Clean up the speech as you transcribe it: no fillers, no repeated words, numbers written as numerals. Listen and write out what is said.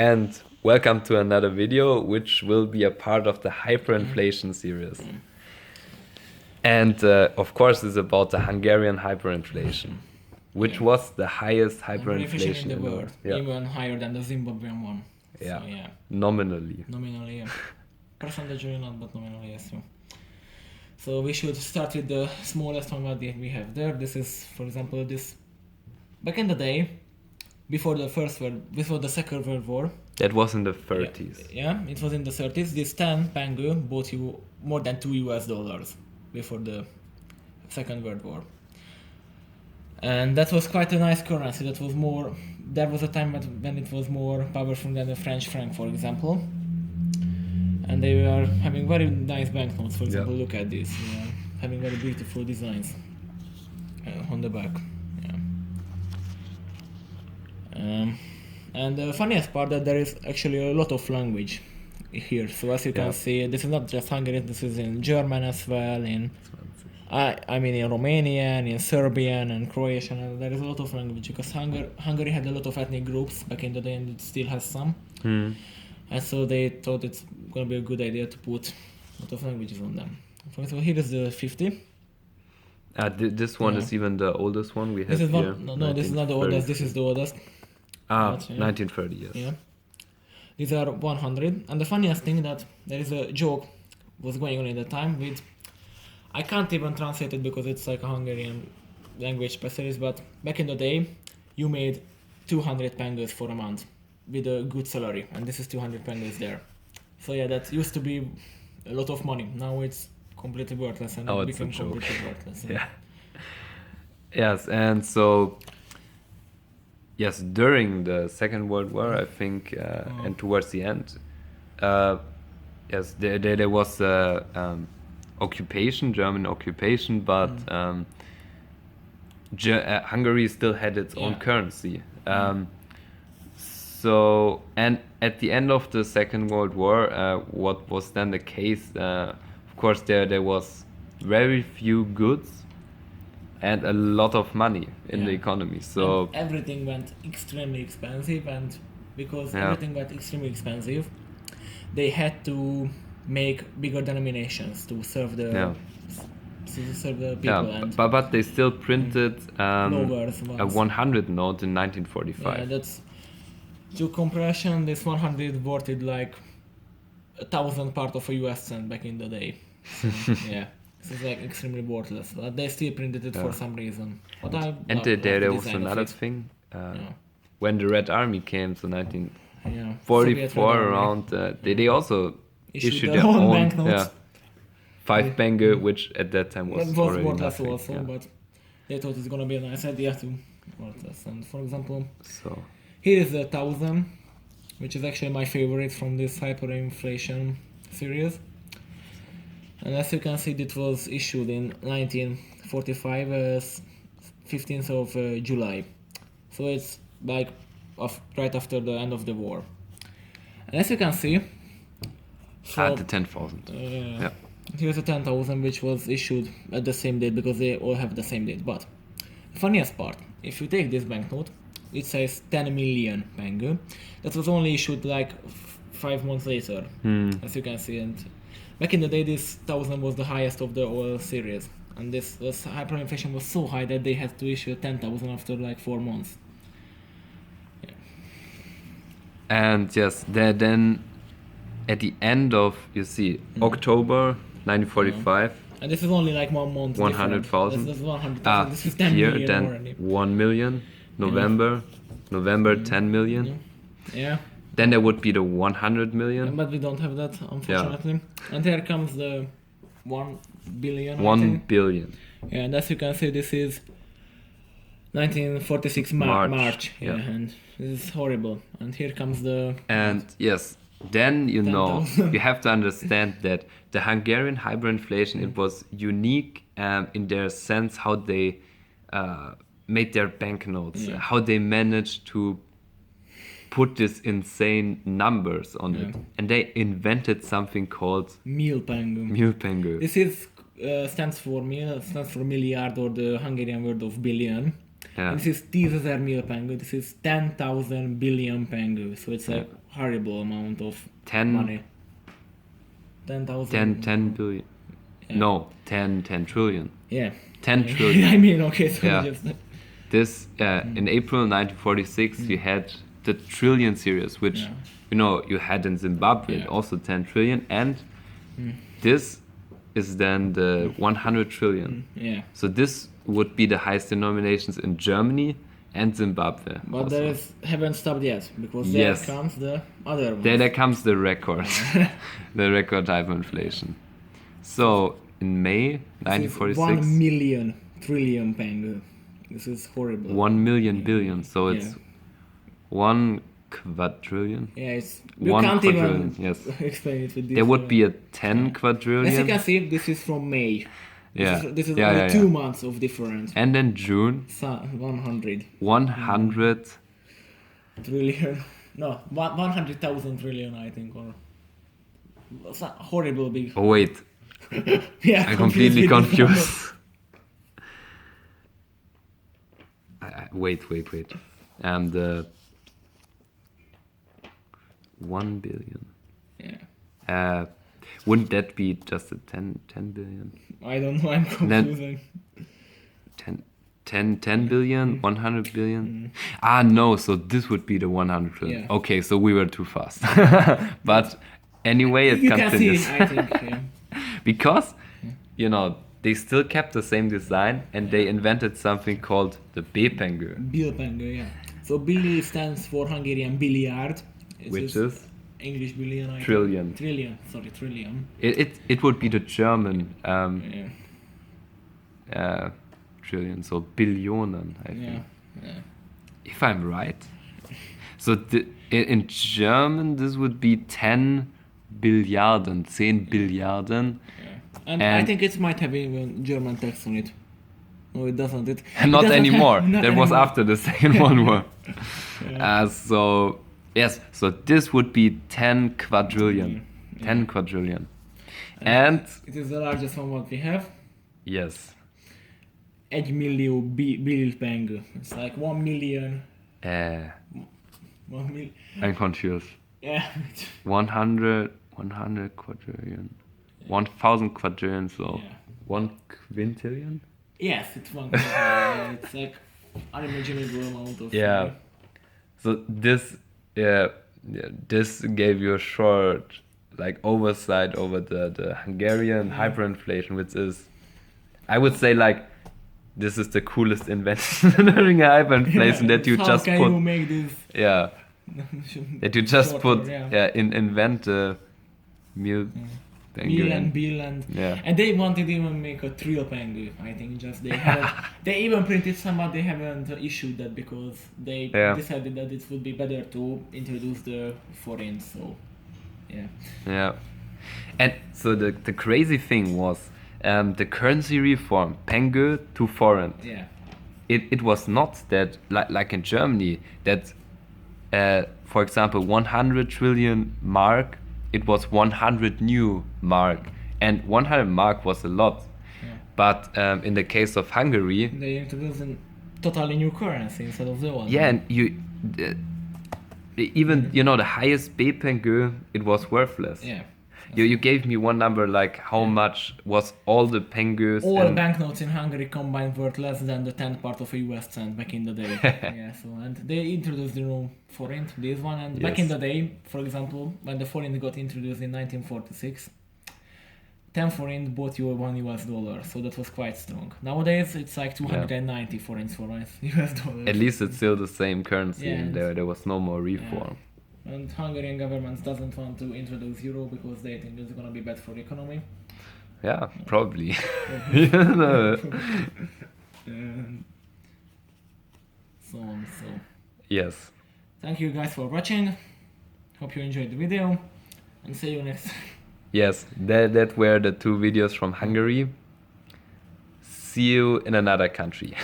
and welcome to another video, which will be a part of the hyperinflation series. And of course, it's about the Hungarian hyperinflation, which was the highest hyperinflation in the world, Yeah. even higher than the Zimbabwean one. Yeah. So, yeah. Nominally. Nominally, yeah. Percentage not, but nominally, yes. So we should start with the smallest one that we have there. This is, for example, this. Back in the day, before the Second World War. That was in the 30s. Yeah, it was in the 30s. This 10 pengu bought you more than $2 before the Second World War. And that was quite a nice currency. There was a time when it was more powerful than the French franc, for example. And they were having very nice banknotes. For example, look at this. Having very beautiful designs on the back. And the funniest part that there is actually a lot of language here. So as you can see, this is not just Hungarian. This is in German as well. In Romanian, in Serbian and Croatian. And there is a lot of language because Hungary had a lot of ethnic groups back in the day, and it still has some. And so they thought it's going to be a good idea to put a lot of languages on them. For example, here is the 50. This one is even the oldest one we have here. This is not the oldest. This is the oldest. 1930, yes. Yeah. These are 100. And the funniest thing that there is a joke was going on at the time with, I can't even translate it because it's like a Hungarian language specialist, but back in the day, you made 200 pengus for a month with a good salary, and this is 200 pengus there. So yeah, that used to be a lot of money. Now it's completely worthless, and it became completely worthless. Yeah. Yes, and so yes, during the Second World War, I think, and towards the end, yes, there was occupation, German occupation, but Hungary still had its own currency. So, and at the end of the Second World War, what was then the case? Of course, there was very few goods and a lot of money in the economy. So and everything went extremely expensive, and because everything went extremely expensive, they had to make bigger denominations to serve the people. Yeah, but they still printed a 100 note in 1945. Yeah, that's to comparison. This 100 worth like 1,000 part of a US cent back in the day. So, yeah. This is like extremely worthless, but they still printed it for some reason. But and there was another thing. When the Red Army came, so 1944 around, they also issued their own banknotes. 5 pengu, which at that time was already worthless nothing. Also, but they thought it's gonna be a nice idea to worthless. And for example, here is the 1,000, which is actually my favorite from this hyperinflation series. And as you can see, it was issued in 1945, 15th of July. So it's like right after the end of the war. And as you can see, the 10,000. Here's a 10,000, which was issued at the same date because they all have the same date. But the funniest part, if you take this banknote, it says 10 million pengu. That was only issued like 5 months later, as you can see. And back in the day, this 1,000 was the highest of the whole series, and this hyperinflation was so high that they had to issue 10,000 after like 4 months. Yeah. And yes, then at the end of October 1945, and this is only like 1 month. 100,000. This is 100,000. This is 10 million then already. 1 million. November 10 million. Yeah. Then there would be the 100 million. But we don't have that, unfortunately. Yeah. And here comes the 1 billion. 1 billion. Yeah, and as you can see, this is 1946 March. Yeah, and this is horrible. And here comes the... And yes, then you have to understand that the Hungarian hyperinflation, it was unique in their sense how they made their banknotes, how they managed to put this insane numbers on it, and they invented something called milpengu. This is stands for milliard, or the Hungarian word of billion. Yeah. And this is 10,000 mil pengő. This is 10,000 billion pengő. So it's a horrible amount of 10 money. 10,000. 10 billion. Yeah. No, 10 trillion. Yeah. 10 trillion. I mean, okay, so Yeah. just... This in April 1946 you had the trillion series, which Yeah. you know you had in Zimbabwe, Yeah. also 10 trillion, and this is then the 100 trillion. Yeah. So this would be the highest denominations in Germany and Zimbabwe. But also. there haven't stopped yet, because Yes. there comes the other one. There comes the record, the record hyperinflation. So in May This is 1 1946, million trillion pengő. This is horrible. 1 million billion. So it's Yeah. 1 quadrillion. Yeah, it's... You 1 can't quadrillion, even yes. explain it with this. There would be a 10 As you quadrillion. can see, this is from May. Yeah. This is Yeah, only yeah, 2 yeah. months of difference. And then June, 100 100. trillion. No, 100,000 trillion, I think, or... It's a horrible big... Oh wait, Yeah, I'm completely with this number. confused. Wait. And 1 billion. Yeah. Wouldn't that be just a 10 billion? I don't know, I'm confusing. 10 billion, 100 billion? Ah, no, so this would be the 100 trillion. Yeah. Okay, so we were too fast. But anyway, it You can see continues. it, I think. Yeah. Because, you know, they still kept the same design and they invented something called the B-Pengő, Bill pengő, yeah. So Billy stands for Hungarian billiard. which is English billion, I think. trillion. Trillion. It would be the German Yeah. trillion, so Billionen, I think. Yeah. If I'm right. So in German, this would be 10 Billiarden, 10 Billiarden. And I And- think it might have even German text on it. No, it doesn't. It Not doesn't anymore. have- not That was anymore. after the Second World War. So, yes, so this would be 10 quadrillion. 10 quadrillion. And, It is the largest one what we have. yes, 1 millió bill pengő. It's like 1 million. 1 million. I'm confused. Yeah. 100 quadrillion. 1,000 quadrillion, so Yeah. 1 quintillion? Yes, it's 1 it's like unimaginable amount of Yeah. money. So this this gave you a short like oversight over the Hungarian hyperinflation, which is, I would say, like, this is the coolest invention during a hyperinflation that you How just can put you make this that you just shorter, put yeah. invent a meal pengő Bill and Bill and Yeah. and they wanted even make a trill pengő. I think just they haven't they even printed some, but they haven't issued that because they Yeah. decided that it would be better to introduce the forint. So yeah. Yeah. And so the crazy thing was the currency reform, pengő to forint. Yeah. It was not that, like in Germany, that, for example, 100 trillion mark, it was 100 new mark. And 100 mark was a lot. Yeah. But in the case of Hungary, They introduced a totally new currency instead of the old. yeah, and even, you know, the highest B-Pengő, it was worthless. Yeah. You gave me one number, like how much was all the pengős. All and- banknotes in Hungary combined worth less than the 10th part of a US cent back in the day. Yeah, so and they introduced the new forint, this one, and back in Yes. the day, for example, when the forint got introduced in 1946, 10 forint bought you $1, so that was quite strong. Nowadays, it's like 290 forints for US dollars. At least it's still the same currency, Yeah, and there was no more reform. And Hungarian government doesn't want to introduce euro because they think it's gonna be bad for economy. Yeah, probably. You know. So on, so. Yes. Thank you guys for watching. Hope you enjoyed the video and see you next time. Yes, that were the two videos from Hungary. See you in another country.